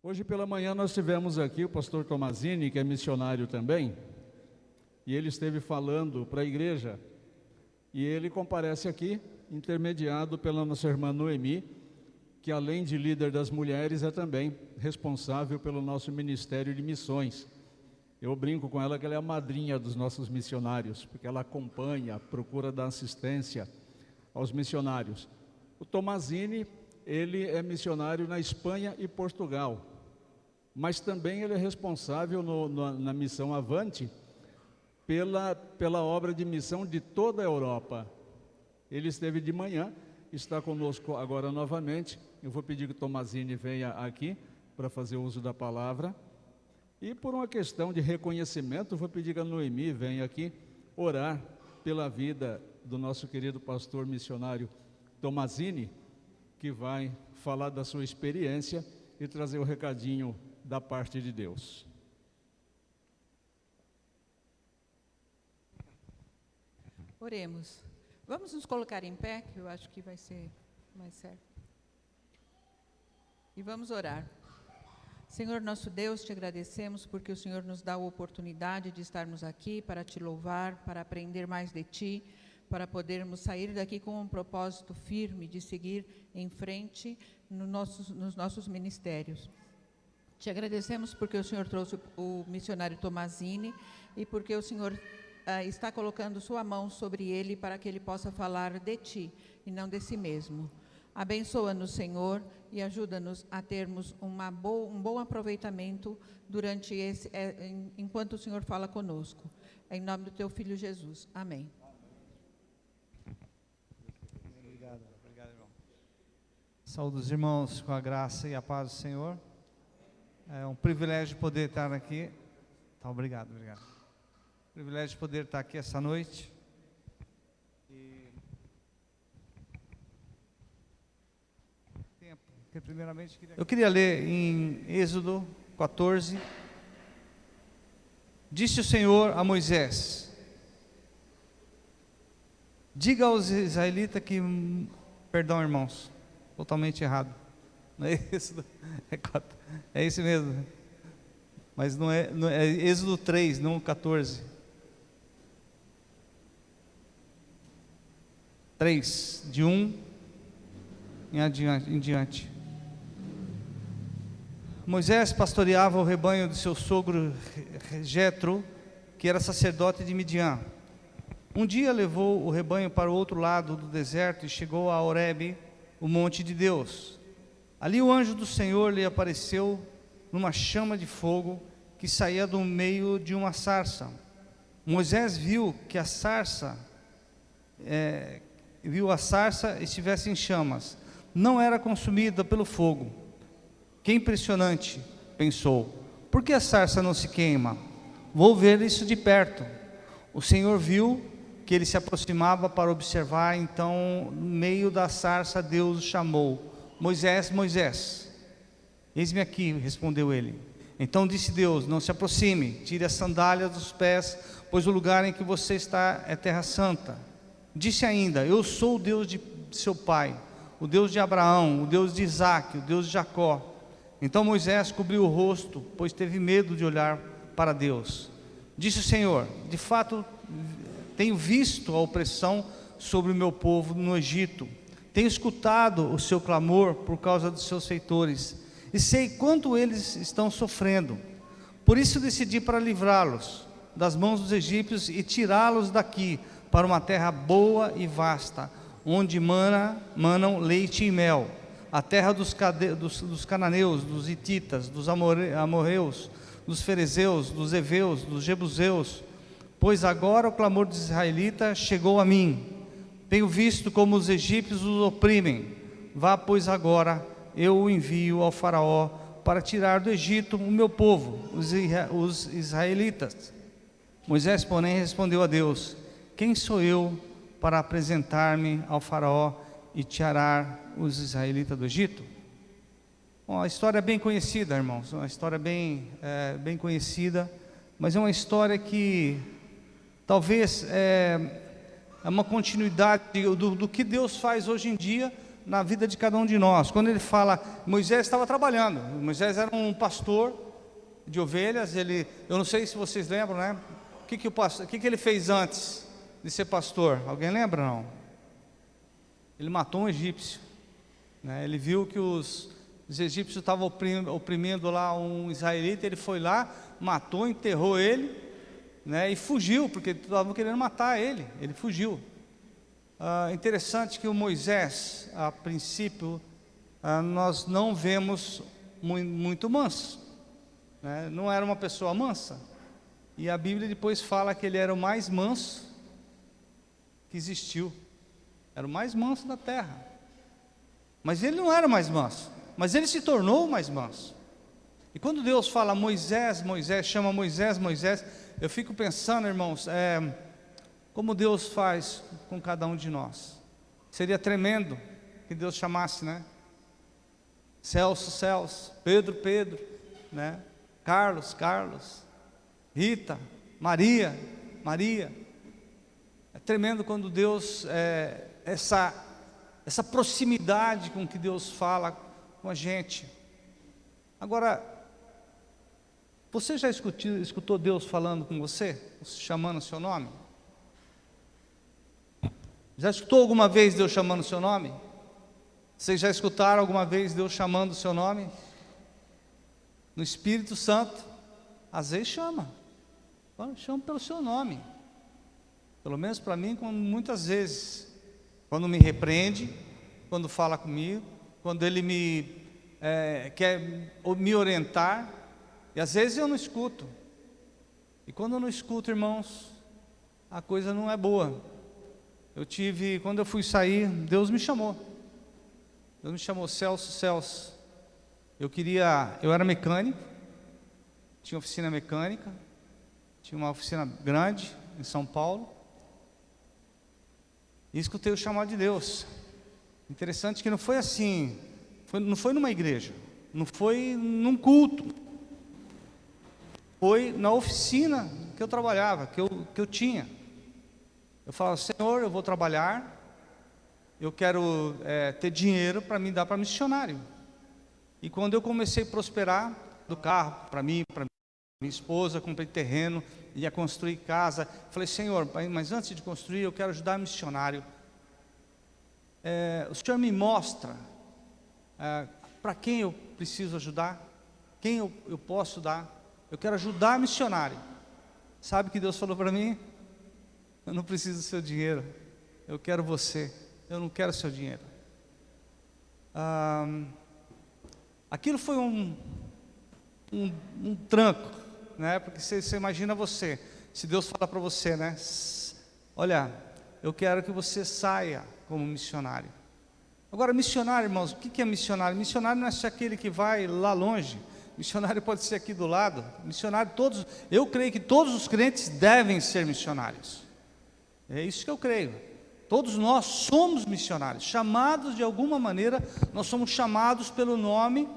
Hoje pela manhã nós tivemos aqui o pastor Tomazini, que é missionário também, e ele esteve falando para a igreja, e ele comparece aqui, intermediado pela nossa irmã Noemi, que além de líder das mulheres, é também responsável pelo nosso ministério de missões. Eu brinco com ela que ela é a madrinha dos nossos missionários, porque ela acompanha, procura dar assistência aos missionários. O Tomazini, ele é missionário na Espanha e Portugal, mas também ele é responsável na missão Avante pela obra de missão de toda a Europa. Ele esteve de manhã, está conosco agora novamente. Eu vou pedir que o Tomazini venha aqui para fazer uso da palavra. E por uma questão de reconhecimento, vou pedir que a Noemi venha aqui orar pela vida do nosso querido pastor missionário Tomazini, que vai falar da sua experiência e trazer o recadinho da parte de Deus. Oremos. Vamos nos colocar em pé, que eu acho que vai ser mais certo. E vamos orar. Senhor nosso Deus, te agradecemos porque o Senhor nos dá a oportunidade de estarmos aqui para te louvar, para aprender mais de ti, para podermos sair daqui com um propósito firme de seguir em frente nos nossos ministérios. Te agradecemos porque o Senhor trouxe o missionário Tomazini e porque o Senhor está colocando sua mão sobre ele para que ele possa falar de ti e não de si mesmo. Abençoa-nos, Senhor, e ajuda-nos a termos um bom aproveitamento durante enquanto o Senhor fala conosco. Em nome do teu Filho Jesus. Amém. Obrigado, irmão. Saúde os irmãos com a graça e a paz do Senhor. É um privilégio poder estar aqui. Tá, obrigado. Privilégio poder estar aqui essa noite. Eu queria ler em Êxodo 14. Disse o Senhor a Moisés: diga aos israelitas que... Perdão, irmãos, totalmente errado. Não é Êxodo, é esse mesmo. Mas não é Êxodo 3, não 14. 3, de 1 em diante. Moisés pastoreava o rebanho de seu sogro Jetro, que era sacerdote de Midian. Um dia levou o rebanho para o outro lado do deserto e chegou a Horebe, o monte de Deus. Ali o anjo do Senhor lhe apareceu numa chama de fogo que saía do meio de uma sarça. Moisés viu a sarça estivesse em chamas, não era consumida pelo fogo. Que impressionante, pensou. Por que a sarça não se queima? Vou ver isso de perto. O Senhor viu que ele se aproximava para observar, então, no meio da sarça, Deus o chamou: Moisés, Moisés. Eis-me aqui, respondeu ele. Então disse Deus: não se aproxime, tire as sandálias dos pés, pois o lugar em que você está é terra santa. Disse ainda: eu sou o Deus de seu pai, o Deus de Abraão, o Deus de Isaque, o Deus de Jacó. Então Moisés cobriu o rosto, pois teve medo de olhar para Deus. Disse o Senhor: de fato, tenho visto a opressão sobre o meu povo no Egito. Tenho escutado o seu clamor por causa dos seus feitores, e sei quanto eles estão sofrendo. Por isso decidi para livrá-los das mãos dos egípcios e tirá-los daqui para uma terra boa e vasta, onde manam leite e mel, a terra dos cananeus, dos hititas, dos amorreus, dos ferezeus, dos heveus, dos jebuseus. Pois agora o clamor dos israelitas chegou a mim. Tenho visto como os egípcios os oprimem. Vá, pois, agora, eu o envio ao faraó para tirar do Egito o meu povo, os israelitas. Moisés, porém, respondeu a Deus: quem sou eu para apresentar-me ao faraó e tirar os israelitas do Egito? Bom, a história é bem conhecida, irmãos, uma história bem conhecida, mas é uma história que talvez é uma continuidade do que Deus faz hoje em dia na vida de cada um de nós. Quando ele fala, Moisés estava trabalhando, Moisés era um pastor de ovelhas, eu não sei se vocês lembram, né? O que ele fez antes de ser pastor? Alguém lembra, não? Ele matou um egípcio, né? Ele viu que os egípcios estavam oprimindo lá um israelita, ele foi lá, matou, enterrou ele, né? E fugiu, porque estavam querendo matar ele fugiu. Interessante que o Moisés, a princípio, nós não vemos muito manso, né? Não era uma pessoa mansa, e a Bíblia depois fala que ele era o mais manso que existiu, era o mais manso da terra, mas ele não era o mais manso, mas ele se tornou o mais manso. E quando Deus fala Moisés, Moisés, chama Moisés, Moisés, eu fico pensando, irmãos, como Deus faz com cada um de nós. Seria tremendo que Deus chamasse, né? Celso, Celso, Pedro, Pedro, né? Carlos, Carlos, Rita, Maria, Maria. É tremendo quando Deus, essa proximidade com que Deus fala com a gente. Agora, você já escutou Deus falando com você, chamando o seu nome? Já escutou alguma vez Deus chamando o seu nome? Vocês já escutaram alguma vez Deus chamando o seu nome? No Espírito Santo, às vezes chama pelo seu nome. Pelo menos para mim, muitas vezes, quando me repreende, quando fala comigo, quando Ele quer me orientar, e às vezes eu não escuto. E quando eu não escuto, irmãos, a coisa não é boa. Quando eu fui sair, Deus me chamou. Deus me chamou, Celso, Celso. Eu era mecânico, tinha oficina mecânica, tinha uma oficina grande em São Paulo, e escutei o chamado de Deus. Interessante que não foi assim, não foi numa igreja, não foi num culto, foi na oficina que eu trabalhava, que eu tinha. Eu falava, Senhor, eu vou trabalhar, eu quero ter dinheiro para me dar para missionário. E quando eu comecei a prosperar, do carro para mim, para minha esposa, comprei terreno, ia construir casa, falei, Senhor, mas antes de construir eu quero ajudar missionário. O Senhor me mostra para quem eu preciso ajudar, quem eu posso dar. Eu quero ajudar missionário. Sabe o que Deus falou para mim? Eu não preciso do seu dinheiro, eu quero você, eu não quero seu dinheiro. Aquilo foi um tranco, né? Porque você imagina se Deus falar para você, né? Olha, eu quero que você saia como missionário. Agora, missionário, irmãos, o que é missionário? Missionário não é só aquele que vai lá longe. Missionário pode ser aqui do lado. Missionário, eu creio que todos os crentes devem ser missionários. É isso que eu creio. Todos nós somos missionários, chamados de alguma maneira, nós somos chamados pelo nome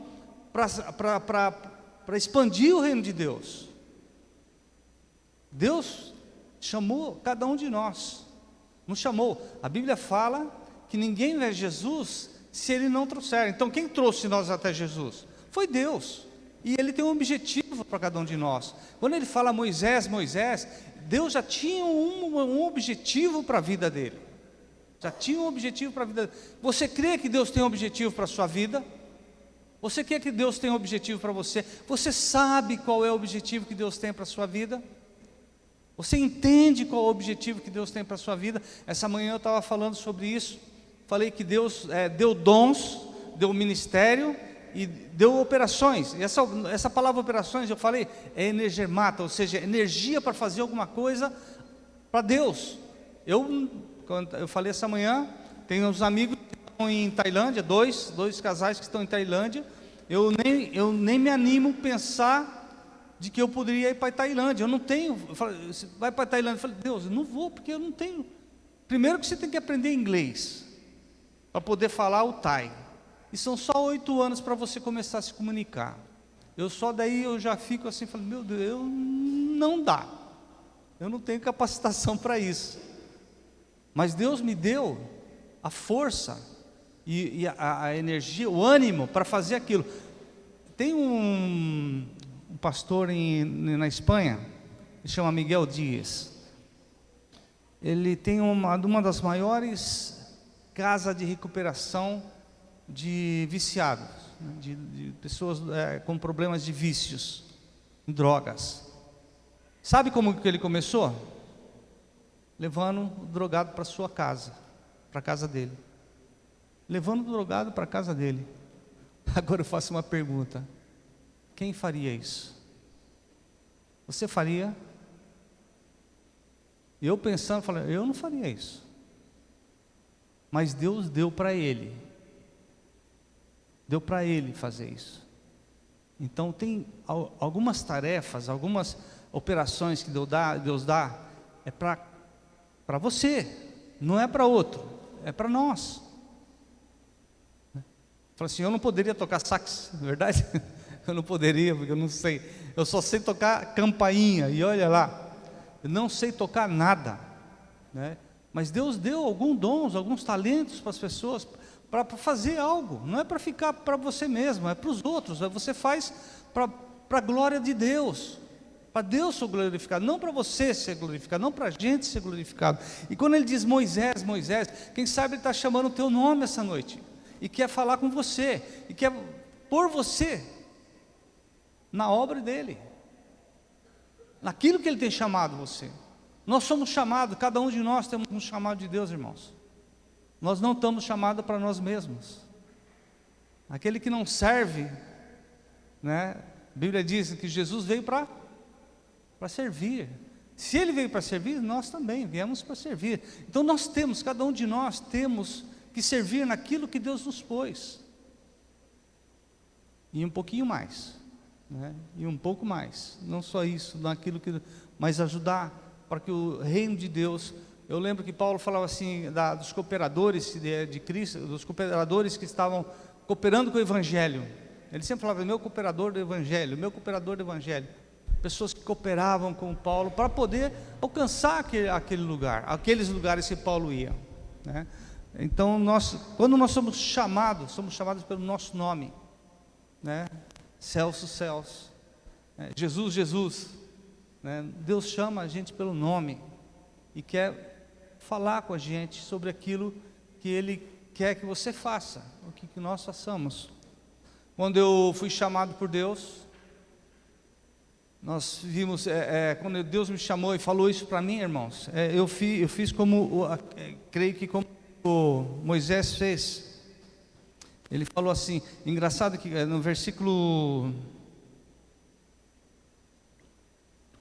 para expandir o reino de Deus. Deus chamou cada um de nós, nos chamou. A Bíblia fala que ninguém vê Jesus se Ele não trouxer. Então quem trouxe nós até Jesus? Foi Deus. E Ele tem um objetivo para cada um de nós. Quando Ele fala Moisés, Moisés, Deus já tinha um objetivo para a vida dele. Já tinha um objetivo para a vida dele. Você crê que Deus tem um objetivo para a sua vida? Você quer que Deus tenha um objetivo para você? Você sabe qual é o objetivo que Deus tem para a sua vida? Você entende qual é o objetivo que Deus tem para a sua vida? Essa manhã eu estava falando sobre isso. Falei que Deus deu dons, deu ministério e deu operações. E essa palavra operações, eu falei, é energemata, ou seja, energia para fazer alguma coisa para Deus. Quando eu falei essa manhã, tem uns amigos que estão em Tailândia, dois casais que estão em Tailândia. Eu nem me animo a pensar de que eu poderia ir para a Tailândia. Eu não tenho. Eu falei, você vai para a Tailândia? Eu falei, Deus, eu não vou, porque eu não tenho. Primeiro que você tem que aprender inglês para poder falar o Thai. E são só 8 anos para você começar a se comunicar. Daí eu já fico assim, falando, meu Deus, não dá. Eu não tenho capacitação para isso. Mas Deus me deu a força e a energia, o ânimo para fazer aquilo. Tem um pastor na Espanha, ele chama Miguel Dias. Ele tem uma das maiores casas de recuperação de viciados, né, de pessoas com problemas de vícios, em drogas. Sabe como que ele começou? Levando o drogado para sua casa, para a casa dele. Levando o drogado para a casa dele. Agora eu faço uma pergunta: quem faria isso? Você faria? Eu pensando, falei, eu não faria isso. Mas Deus deu para ele. Deu para ele fazer isso. Então tem algumas tarefas, algumas operações que Deus dá, é para você, não é para outro, é para nós. Fala assim, eu não poderia tocar sax, não é verdade? Eu não poderia, porque eu não sei. Eu só sei tocar campainha, e olha lá, eu não sei tocar nada, né? Mas Deus deu alguns dons, alguns talentos para as pessoas, para fazer algo. Não é para ficar para você mesmo, é para os outros. Você faz para a glória de Deus, para Deus ser glorificado, não para você ser glorificado, não para a gente ser glorificado. E quando ele diz Moisés, Moisés, quem sabe ele está chamando o teu nome essa noite, e quer falar com você, e quer pôr você na obra dele, naquilo que ele tem chamado você. Nós somos chamados, cada um de nós temos um chamado de Deus, irmãos. Nós não estamos chamados para nós mesmos. Aquele que não serve, né? A Bíblia diz que Jesus veio para servir. Se ele veio para servir, nós também viemos para servir. Então nós temos, cada um de nós temos que servir naquilo que Deus nos pôs. E um pouquinho mais, né? E um pouco mais. Não só isso, naquilo que, mas ajudar para que o reino de Deus. Eu lembro que Paulo falava assim dos cooperadores de Cristo, dos cooperadores que estavam cooperando com o Evangelho. Ele sempre falava, meu cooperador do Evangelho, meu cooperador do Evangelho. Pessoas que cooperavam com Paulo para poder alcançar aquele lugar, aqueles lugares que Paulo ia, né? Então quando nós somos chamados pelo nosso nome, né? Celso, Celso, Jesus, Jesus, né? Deus chama a gente pelo nome e quer falar com a gente sobre aquilo que Ele quer que você faça, o que nós façamos. Quando eu fui chamado por Deus, nós vimos, quando Deus me chamou e falou isso para mim, irmãos, eu fiz como, creio que como Moisés fez. Ele falou assim, engraçado que no versículo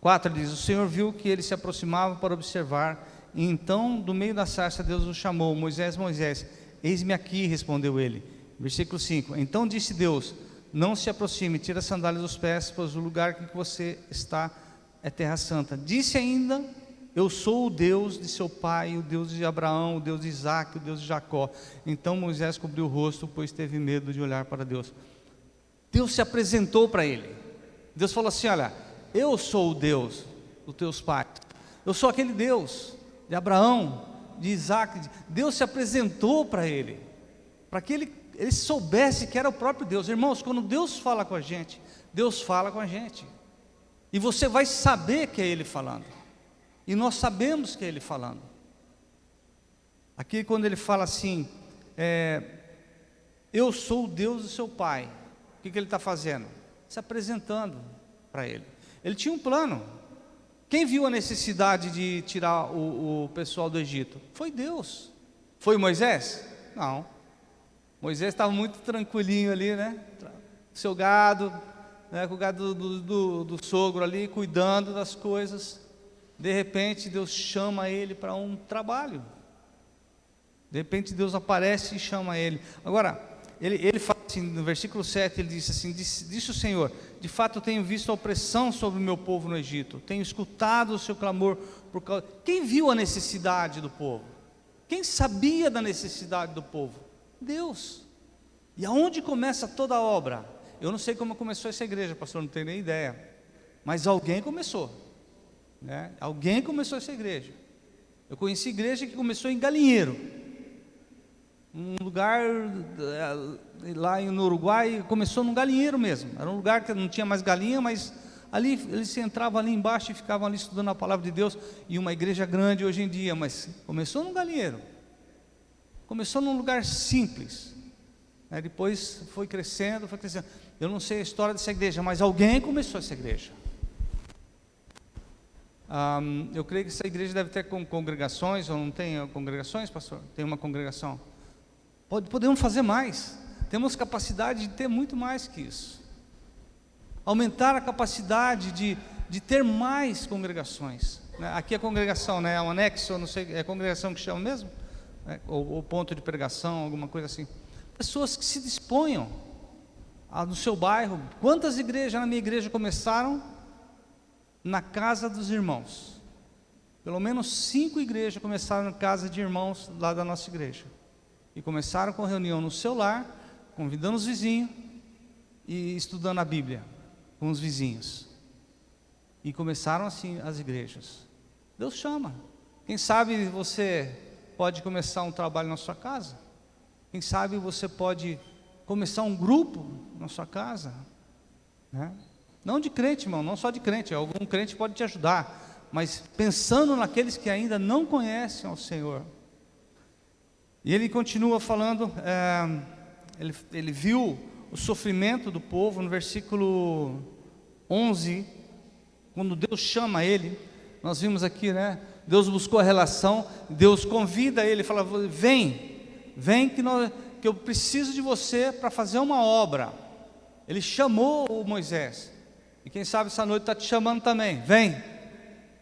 4 ele diz, o Senhor viu que ele se aproximava para observar, e então do meio da sarça Deus o chamou, Moisés, Moisés, eis-me aqui, respondeu ele. Versículo 5, então disse Deus, não se aproxime, tira as sandálias dos pés, pois o lugar que você está é terra santa. Disse ainda, eu sou o Deus de seu pai, o Deus de Abraão, o Deus de Isaac, o Deus de Jacó. Então Moisés cobriu o rosto, pois teve medo de olhar para Deus. Deus se apresentou para ele. Deus falou assim, olha, eu sou o Deus dos teus pais. Eu sou aquele Deus de Abraão, de Isaac. Deus se apresentou para ele, para que ele soubesse que era o próprio Deus. Irmãos, quando Deus fala com a gente, Deus fala com a gente. E você vai saber que é Ele falando. E nós sabemos que é Ele falando. Aqui quando Ele fala assim, eu sou o Deus do seu pai. O que Ele está fazendo? Se apresentando para ele. Ele tinha um plano. Quem viu a necessidade de tirar o pessoal do Egito? Foi Deus. Foi Moisés? Não. Moisés estava muito tranquilinho ali, né? Seu gado, né? Com o gado do sogro ali, cuidando das coisas. De repente Deus chama ele para um trabalho. De repente Deus aparece e chama ele. Agora, ele fala assim, no versículo 7, ele diz assim, disse o Senhor, de fato eu tenho visto a opressão sobre o meu povo no Egito, tenho escutado o seu clamor por causa... Quem viu a necessidade do povo? Quem sabia da necessidade do povo? Deus. E aonde começa toda a obra? Eu não sei como começou essa igreja, pastor, não tenho nem ideia, mas alguém começou, né? Alguém começou essa igreja. Eu conheci igreja que começou em galinheiro, Um lugar lá no Uruguai, começou num galinheiro mesmo. Era um lugar que não tinha mais galinha, mas ali eles entravam ali embaixo e ficavam ali estudando a palavra de Deus. E uma igreja grande hoje em dia, mas começou num galinheiro. Começou num lugar simples. Depois foi crescendo, foi crescendo. Eu não sei a história dessa igreja, mas alguém começou essa igreja. Eu creio que essa igreja deve ter congregações, ou não tem congregações, pastor? Tem uma congregação. Podemos fazer mais. Temos capacidade de ter muito mais que isso. Aumentar a capacidade de ter mais congregações. Aqui é a congregação, né? É um anexo, eu não sei, é a congregação que chama mesmo? Ou ponto de pregação, alguma coisa assim. Pessoas que se disponham no seu bairro. Quantas igrejas na minha igreja começaram na casa dos irmãos? Pelo menos 5 igrejas começaram na casa de irmãos lá da nossa igreja. E começaram com reunião no seu lar, convidando os vizinhos e estudando a Bíblia com os vizinhos. E começaram assim as igrejas. Deus chama. Quem sabe você pode começar um trabalho na sua casa. Quem sabe você pode começar um grupo na sua casa, né? Não de crente, irmão, não só de crente. Algum crente pode te ajudar, mas pensando naqueles que ainda não conhecem ao Senhor. E ele continua falando, ele viu o sofrimento do povo no versículo 11, quando Deus chama ele. Nós vimos aqui, né? Deus buscou a relação, Deus convida ele, fala: vem que eu preciso de você para fazer uma obra. Ele chamou o Moisés, e quem sabe essa noite está te chamando também. Vem,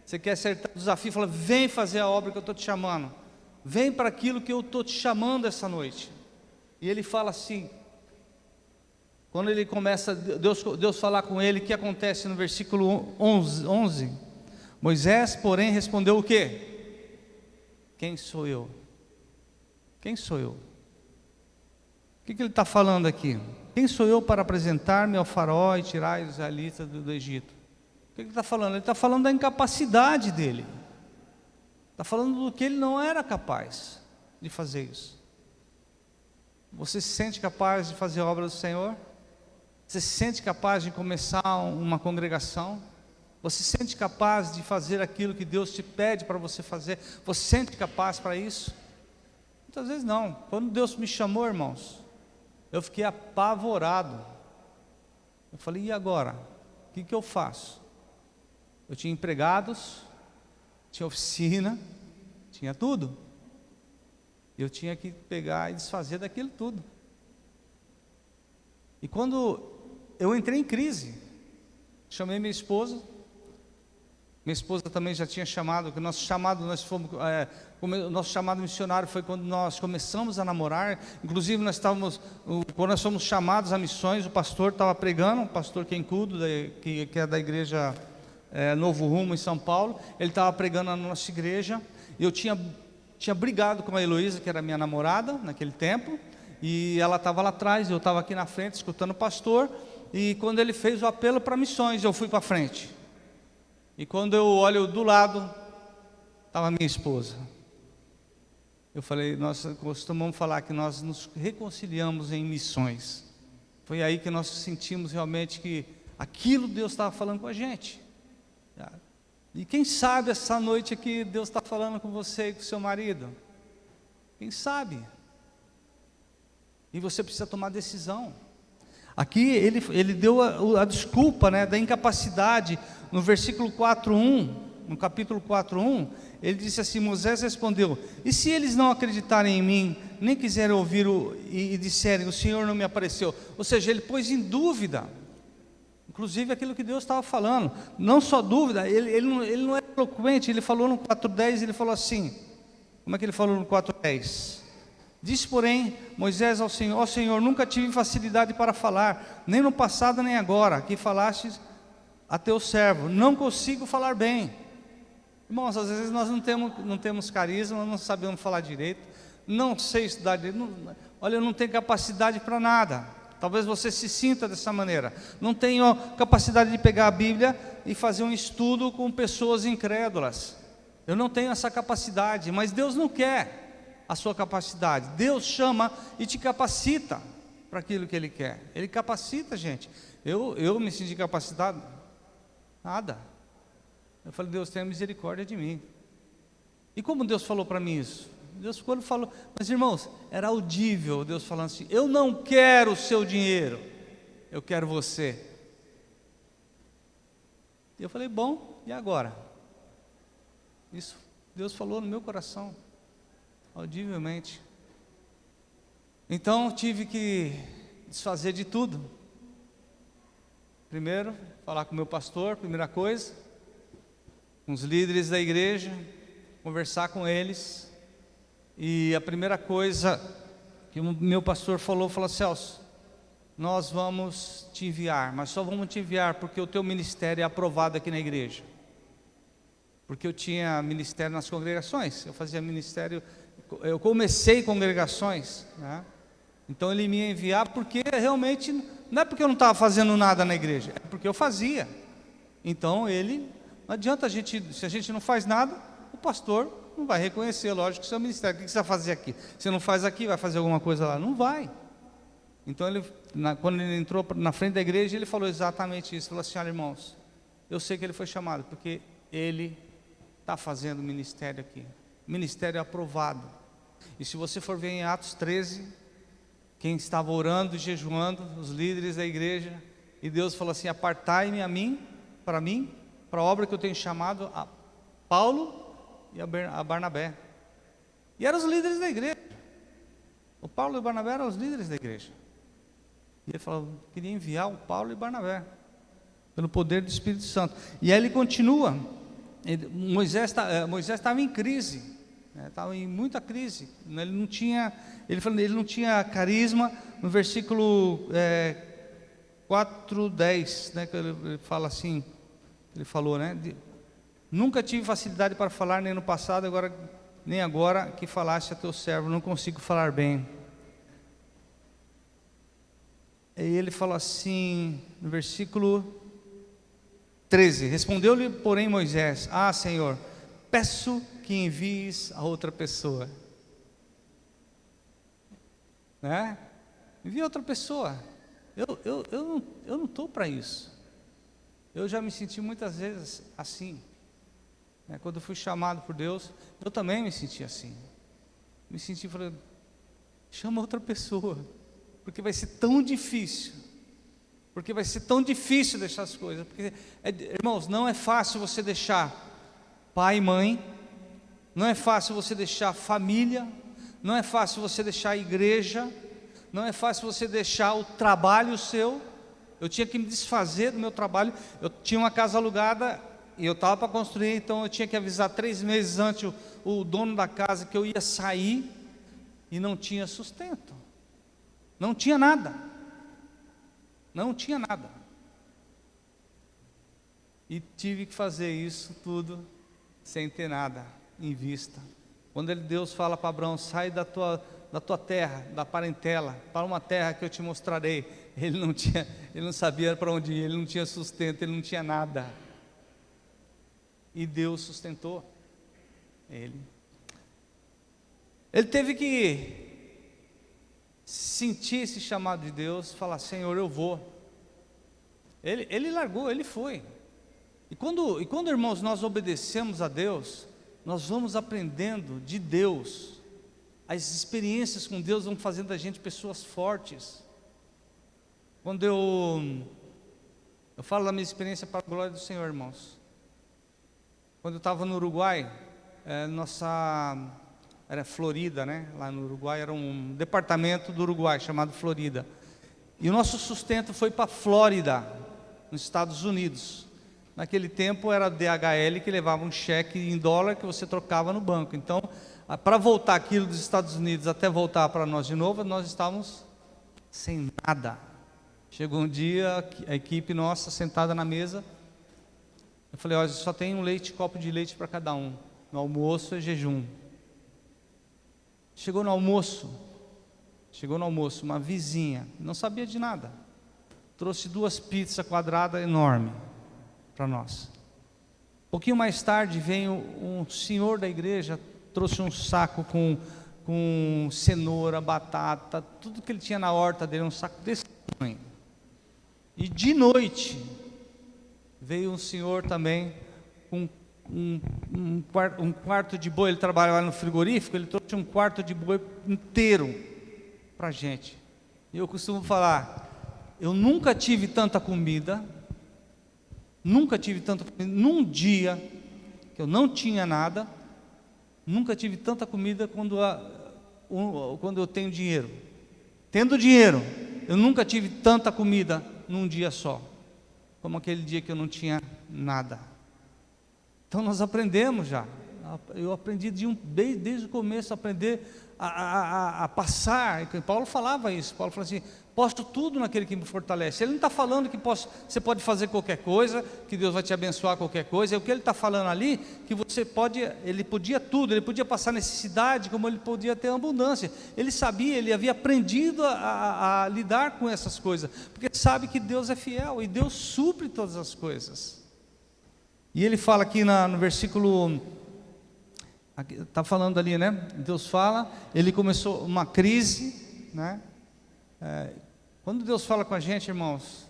você quer acertar o desafio, fala: vem fazer a obra que eu estou te chamando, vem para aquilo que eu estou te chamando essa noite. E ele fala assim, quando ele começa, Deus falar com ele, o que acontece no versículo 11? Moisés, porém, respondeu o quê? Quem sou eu? Quem sou eu? O que ele está falando aqui? Quem sou eu para apresentar-me ao faraó e tirar os israelitas do Egito? O que ele está falando? Ele está falando da incapacidade dele. Está falando do que ele não era capaz de fazer isso. Você se sente capaz de fazer a obra do Senhor? Você se sente capaz de começar uma congregação? Você se sente capaz de fazer aquilo que Deus te pede para você fazer? Você se sente capaz para isso? Muitas vezes não. Quando Deus me chamou, irmãos, eu fiquei apavorado. Eu falei: e agora? O que eu faço? Eu tinha empregados, tinha oficina, tinha tudo. Eu tinha que pegar e desfazer daquilo tudo. E quando eu entrei em crise, chamei minha esposa. Minha esposa também já tinha chamado, que o nosso chamado missionário foi quando nós começamos a namorar. Inclusive quando nós fomos chamados a missões, o pastor estava pregando, o pastor Kenkudo, que é da igreja Novo Rumo em São Paulo. Ele estava pregando na nossa igreja. Eu tinha brigado com a Heloísa, que era minha namorada naquele tempo, e ela estava lá atrás, eu estava aqui na frente escutando o pastor. E quando ele fez o apelo para missões, eu fui para frente. E quando eu olho do lado, estava minha esposa. Eu falei: nós costumamos falar que nós nos reconciliamos em missões. Foi aí que nós sentimos realmente que aquilo Deus estava falando com a gente. E quem sabe essa noite aqui Deus está falando com você e com seu marido? Quem sabe? E você precisa tomar decisão. Aqui ele deu a desculpa, né, da incapacidade. No versículo 4:1, no capítulo 4:1, ele disse assim: Moisés respondeu: e se eles não acreditarem em mim, nem quiserem ouvir e disserem: o Senhor não me apareceu? Ou seja, ele pôs em dúvida, inclusive aquilo que Deus estava falando. Não só dúvida, ele não é eloquente. Ele falou no 4:10, ele falou assim, como é que ele falou no 4:10? Disse, porém, Moisés ao Senhor: ó Senhor, nunca tive facilidade para falar, nem no passado nem agora, que falastes a teu servo, não consigo falar bem. Irmãos, às vezes nós não temos carisma, não sabemos falar direito, não sei estudar direito, olha, eu não tenho capacidade para nada. Talvez você se sinta dessa maneira. Não tenho capacidade de pegar a Bíblia e fazer um estudo com pessoas incrédulas. Eu não tenho essa capacidade, mas Deus não quer. a sua capacidade. Deus chama e te capacita para aquilo que Ele quer. Ele capacita, gente. Eu me senti capacitado? Nada. Eu falei, Deus, tenha misericórdia de mim. E como Deus falou para mim isso? Deus, quando falou, mas irmãos, era audível Deus falando assim: eu não quero o seu dinheiro, eu quero você. E eu falei, bom, e agora? Isso Deus falou no meu coração, audivelmente. Então tive que desfazer de tudo. Primeiro, falar com o meu pastor, primeira coisa, com os líderes da igreja, conversar com eles. E a primeira coisa que o meu pastor falou, Celso, nós vamos te enviar, mas só vamos te enviar porque o teu ministério é aprovado aqui na igreja. Porque eu tinha ministério nas congregações, eu fazia ministério, eu comecei congregações, né? Então ele me ia enviar porque realmente, não é porque eu não estava fazendo nada na igreja, é porque eu fazia. Então não adianta se a gente não faz nada, o pastor não vai reconhecer, lógico, o seu ministério. O que você vai fazer aqui? Você não faz aqui, vai fazer alguma coisa lá? Não vai. Então quando ele entrou na frente da igreja, ele falou exatamente isso. Ele falou assim: olha, irmãos, eu sei que ele foi chamado, porque ele está fazendo ministério aqui, ministério aprovado. E se você for ver em Atos 13, quem estava orando e jejuando, os líderes da igreja, e Deus falou assim: apartai-me a mim, para a obra que eu tenho chamado a Paulo e a Barnabé. E eram os líderes da igreja. O Paulo e o Barnabé eram os líderes da igreja. E ele falou: queria enviar o Paulo e o Barnabé, pelo poder do Espírito Santo. E aí ele continua. Moisés estava em crise, estava em muita crise. Ele não tinha carisma. No versículo 4:10, né, que ele fala assim, ele falou, né? Nunca tive facilidade para falar, nem no passado, nem agora que falaste a teu servo, não consigo falar bem. E ele falou assim, no versículo 13: respondeu-lhe, porém, Moisés: ah, Senhor, peço que envies a outra pessoa. Né? Envia outra pessoa. Eu não estou para isso. Eu já me senti muitas vezes assim. Quando eu fui chamado por Deus, eu também me senti assim. Falei, chama outra pessoa, porque vai ser tão difícil. Porque vai ser tão difícil deixar as coisas. Porque, irmãos, não é fácil você deixar pai e mãe, não é fácil você deixar família, não é fácil você deixar a igreja, não é fácil você deixar o trabalho seu. Eu tinha que me desfazer do meu trabalho. Eu tinha uma casa alugada e eu estava para construir, então eu tinha que avisar 3 meses antes o dono da casa que eu ia sair, e não tinha sustento, não tinha nada. Não tinha nada. E tive que fazer isso tudo sem ter nada em vista. Quando Deus fala para Abraão: sai da tua terra, da parentela, para uma terra que eu te mostrarei. Ele não sabia para onde ir, ele não tinha sustento, ele não tinha nada. E Deus sustentou ele. Ele teve que sentir esse chamado de Deus, falar: Senhor, eu vou. Ele largou, ele foi. E quando, irmãos, nós obedecemos a Deus, nós vamos aprendendo de Deus. As experiências com Deus vão fazendo da gente pessoas fortes. Quando eu falo da minha experiência para a glória do Senhor, irmãos. Quando eu estava no Uruguai, era Florida, né? Lá no Uruguai era um departamento do Uruguai chamado Florida. E o nosso sustento foi para Flórida, nos Estados Unidos. Naquele tempo era a DHL que levava um cheque em dólar que você trocava no banco. Então, para voltar aquilo dos Estados Unidos até voltar para nós de novo, nós estávamos sem nada. Chegou um dia, a equipe nossa sentada na mesa. Eu falei: olha, só tem copo de leite para cada um. No almoço é jejum. Chegou no almoço, uma vizinha, não sabia de nada, trouxe 2 pizzas quadradas enormes para nós. Um pouquinho mais tarde veio um senhor da igreja, trouxe um saco com com cenoura, batata, tudo que ele tinha na horta dele, um saco desse tamanho. E de noite veio um senhor também com um quarto de boi. Ele trabalhava no frigorífico, ele trouxe um quarto de boi inteiro para a gente. E eu costumo falar, eu nunca tive tanta comida, num dia que eu não tinha nada, nunca tive tanta comida quando eu tenho dinheiro. Tendo dinheiro, eu nunca tive tanta comida num dia só, como aquele dia que eu não tinha nada. Então nós aprendemos já. Eu aprendi desde o começo a aprender a passar. Paulo falava isso. Paulo falou assim: posto tudo naquele que me fortalece. Ele não está falando que você pode fazer qualquer coisa, que Deus vai te abençoar qualquer coisa. O que ele está falando ali, que ele podia tudo, ele podia passar necessidade, como ele podia ter abundância. Ele sabia, ele havia aprendido a lidar com essas coisas, porque sabe que Deus é fiel e Deus supre todas as coisas. E ele fala aqui no versículo, está falando ali, né? Deus fala, ele começou uma crise, né? Quando Deus fala com a gente, irmãos,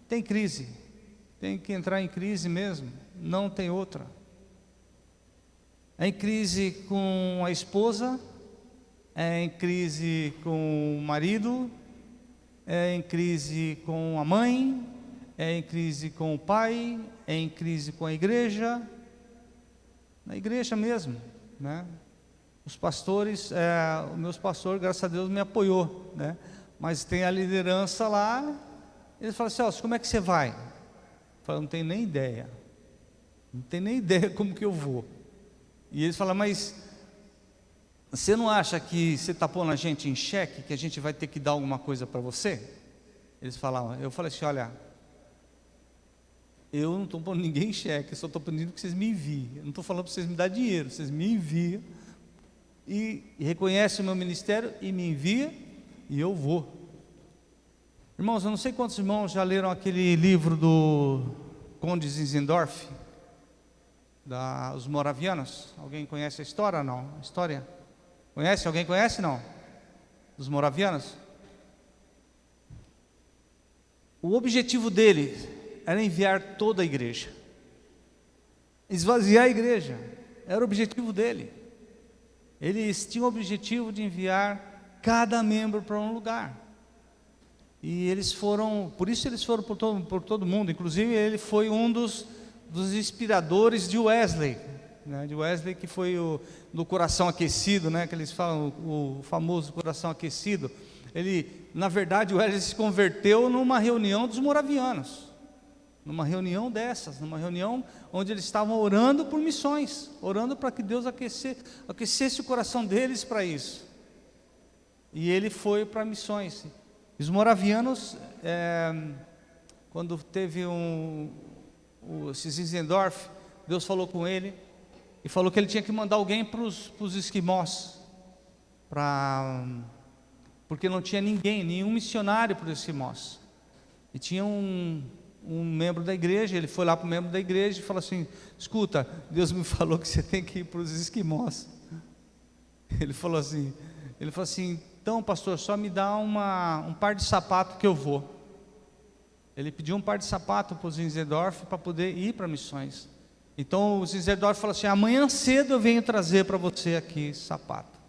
tem crise, tem que entrar em crise mesmo, não tem outra. É em crise com a esposa, é em crise com o marido, é em crise com a mãe, é em crise com o pai, é em crise com a igreja, na igreja mesmo, né? Os pastores, o meu pastor, graças a Deus, me apoiou, né? Mas tem a liderança lá, eles falam: Celso, como é que você vai? Eu falo: não tenho nem ideia, não tenho nem ideia como que eu vou. E eles falam: mas você não acha que você está pondo a gente em xeque, que a gente vai ter que dar alguma coisa para você? Eles falavam. Eu falei assim: olha, eu não estou pondo ninguém em xeque, eu só estou pedindo que vocês me enviem. Eu não estou falando para vocês me dar dinheiro, vocês me enviam e reconhecem o meu ministério e me envia e eu vou. Irmãos, eu não sei quantos irmãos já leram aquele livro do Conde Zinzendorf, Os Moravianos. Alguém conhece a história ou não? A história? Conhece? Alguém conhece? Não? Dos Moravianos? O objetivo dele era enviar toda a igreja, esvaziar a igreja, era o objetivo dele. Eles tinham o objetivo de enviar cada membro para um lugar, e eles foram, por isso eles foram por todo mundo. Inclusive ele foi um dos inspiradores de Wesley, né? De Wesley, que foi do coração aquecido, né? Que eles falam, o famoso coração aquecido. Ele, na verdade, o Wesley se converteu numa reunião dos moravianos, numa reunião dessas, numa reunião onde eles estavam orando por missões, orando para que Deus aquecesse o coração deles para isso. E ele foi para missões. Os moravianos, quando teve esse Zinzendorf, Deus falou com ele e falou que ele tinha que mandar alguém para os esquimós, porque não tinha nenhum missionário para os esquimós. E tinha um membro da igreja. Ele foi lá para o membro da igreja e falou assim: escuta, Deus me falou que você tem que ir para os esquimós. Ele falou assim, então pastor, só me dá um par de sapato que eu vou. Ele pediu um par de sapato para o Zinzendorf para poder ir para missões. Então o Zinzendorf falou assim: amanhã cedo eu venho trazer para você aqui esse sapato.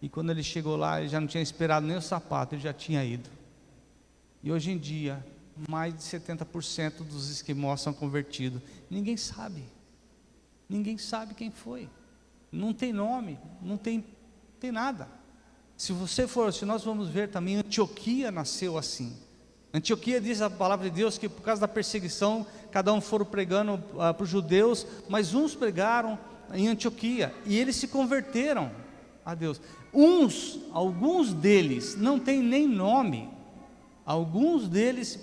E quando ele chegou lá, ele já não tinha esperado nem o sapato, ele já tinha ido. E hoje em dia, mais de 70% dos esquimós são convertidos. Ninguém sabe quem foi, não tem nome, não tem nada. Se nós vamos ver também, Antioquia nasceu assim. Antioquia, diz a palavra de Deus, que por causa da perseguição, cada um foram pregando para os judeus, mas uns pregaram em Antioquia, e eles se converteram a Deus. Alguns deles não têm nem nome. Alguns deles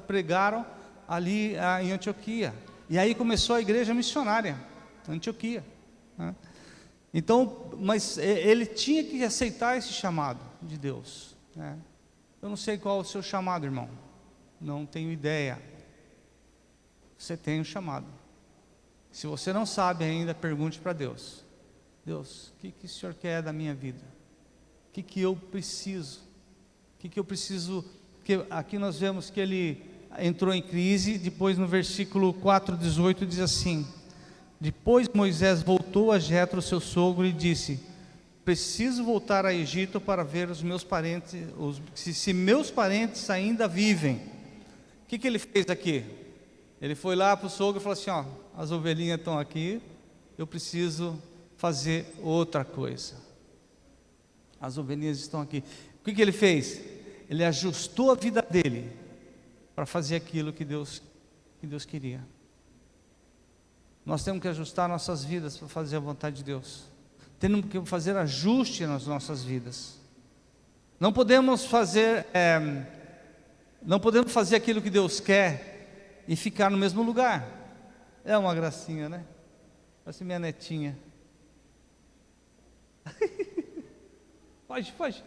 pregaram ali em Antioquia. E aí começou a igreja missionária, Antioquia, né? Então, mas ele tinha que aceitar esse chamado de Deus, né? Eu não sei qual é o seu chamado, irmão. Não tenho ideia. Você tem um chamado. Se você não sabe ainda, pergunte para Deus. Deus, o que o Senhor quer da minha vida? O que eu preciso? O que eu preciso? Porque aqui nós vemos que ele entrou em crise. Depois no versículo 4:18 diz assim: depois Moisés voltou a Jetro, seu sogro, e disse: preciso voltar a Egito para ver os meus parentes, se meus parentes ainda vivem. O que ele fez aqui? Ele foi lá para o sogro e falou assim: ó, as ovelhinhas estão aqui, eu preciso fazer outra coisa. As ovelhinhas estão aqui. O que ele fez? Ele ajustou a vida dele para fazer aquilo que Deus queria. Nós temos que ajustar nossas vidas para fazer a vontade de Deus. Temos que fazer ajuste nas nossas vidas. Não podemos fazer aquilo que Deus quer e ficar no mesmo lugar. É uma gracinha, né? Parece minha netinha. Foge.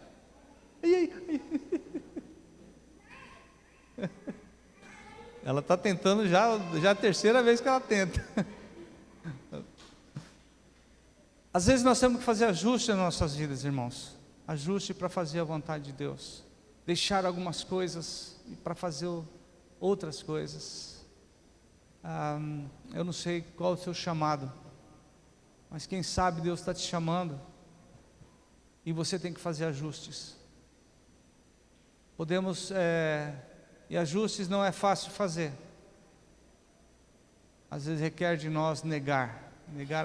Ai. Ela está tentando já é a terceira vez que ela tenta. Às vezes nós temos que fazer ajuste nas nossas vidas, irmãos. Ajuste para fazer a vontade de Deus. Deixar algumas coisas para fazer outras coisas. Eu não sei qual é o seu chamado, mas quem sabe Deus está te chamando e você tem que fazer ajustes. E ajustes não é fácil fazer. Às vezes requer de nós negar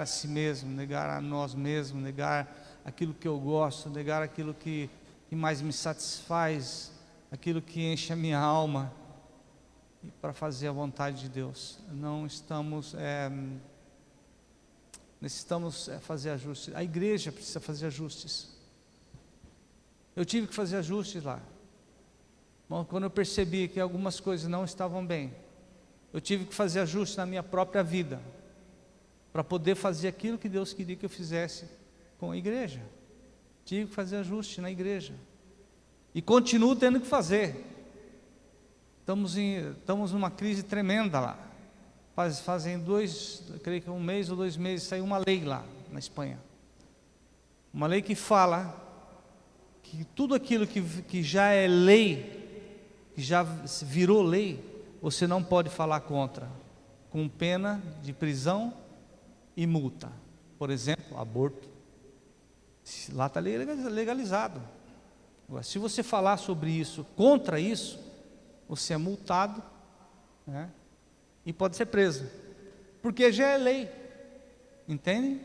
a si mesmo, negar a nós mesmos, negar aquilo que eu gosto, negar aquilo que mais me satisfaz, aquilo que enche a minha alma, para fazer a vontade de Deus. Necessitamos fazer ajustes. A igreja precisa fazer ajustes. Eu tive que fazer ajustes lá. Bom, quando eu percebi que algumas coisas não estavam bem, eu tive que fazer ajustes na minha própria vida, para poder fazer aquilo que Deus queria que eu fizesse com a igreja. Tive que fazer ajuste na igreja. E continuo tendo que fazer. Estamos numa crise tremenda lá. Fazem creio que 1 mês ou 2 meses, saiu uma lei lá na Espanha. Uma lei que fala que tudo aquilo que já é lei, que já virou lei, você não pode falar contra, com pena de prisão e multa. Por exemplo, aborto. Lá está legalizado. Agora, se você falar sobre isso, contra isso, você é multado, né? E pode ser preso, porque já é lei. Entendem?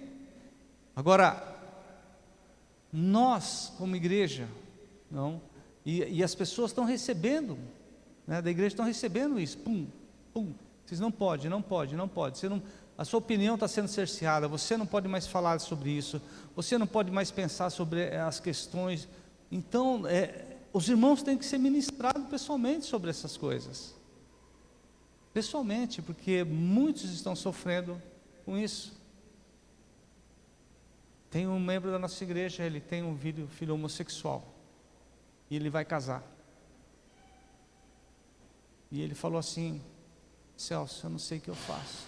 Agora, nós como igreja, não, e as pessoas estão recebendo, né, da igreja estão recebendo isso, vocês não pode, a sua opinião está sendo cerceada, você não pode mais falar sobre isso, você não pode mais pensar sobre as questões. Então, os irmãos têm que ser ministrados pessoalmente sobre essas coisas, pessoalmente, porque muitos estão sofrendo com isso. Tem um membro da nossa igreja, ele tem um filho homossexual, e ele vai casar. E ele falou assim: Celso, eu não sei o que eu faço,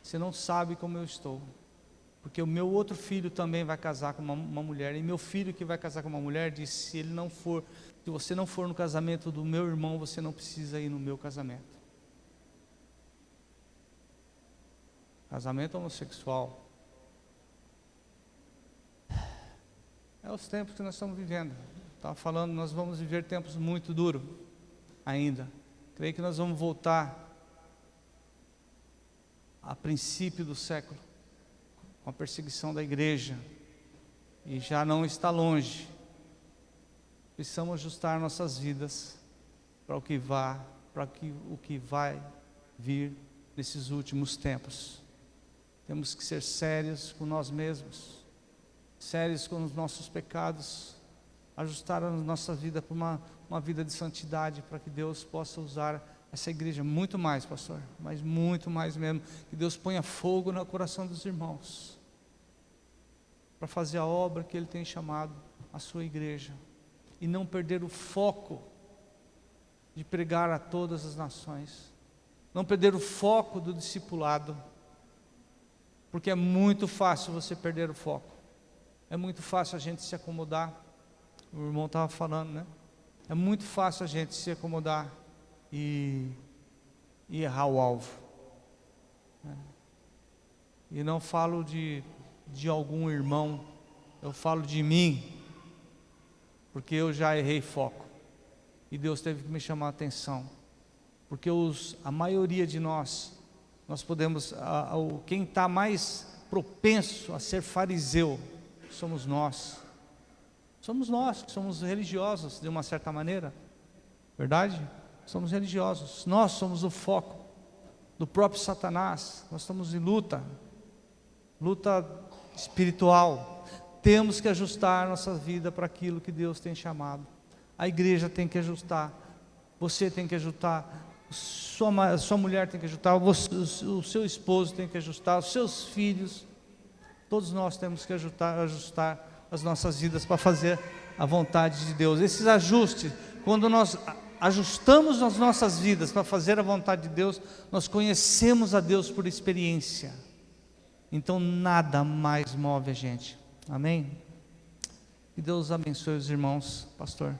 você não sabe como eu estou, porque o meu outro filho também vai casar com uma mulher, e meu filho que vai casar com uma mulher disse: se você não for no casamento do meu irmão, você não precisa ir no meu casamento. Casamento homossexual. É os tempos que nós estamos vivendo. Estava falando, nós vamos viver tempos muito duros ainda. Creio que nós vamos voltar a princípio do século, com a perseguição da igreja, e já não está longe. Precisamos ajustar nossas vidas para o que vai vir nesses últimos tempos. Temos que ser sérios com nós mesmos, sérios com os nossos pecados, ajustar a nossa vida para uma vida de santidade, para que Deus possa usar essa igreja muito mais, pastor, mas muito mais mesmo, que Deus ponha fogo no coração dos irmãos, para fazer a obra que Ele tem chamado a sua igreja, e não perder o foco de pregar a todas as nações, não perder o foco do discipulado, porque é muito fácil você perder o foco. É muito fácil a gente se acomodar. O irmão estava falando, né? É muito fácil a gente se acomodar e errar o alvo. E não falo de algum irmão, eu falo de mim, porque eu já errei foco. E Deus teve que me chamar a atenção. Porque a maioria de nós podemos, quem está mais propenso a ser fariseu, somos nós. Somos nós, que somos religiosos de uma certa maneira. Verdade? Somos religiosos. Nós somos o foco do próprio Satanás. Nós estamos em luta espiritual. Temos que ajustar nossa vida para aquilo que Deus tem chamado. A igreja tem que ajustar. Você tem que ajustar. Sua mulher tem que ajustar. O seu esposo tem que ajustar. Os seus filhos. Todos nós temos que ajustar as nossas vidas para fazer a vontade de Deus. Esses ajustes, quando nós ajustamos as nossas vidas para fazer a vontade de Deus, nós conhecemos a Deus por experiência. Então nada mais move a gente. Amém? Que Deus abençoe os irmãos, pastor.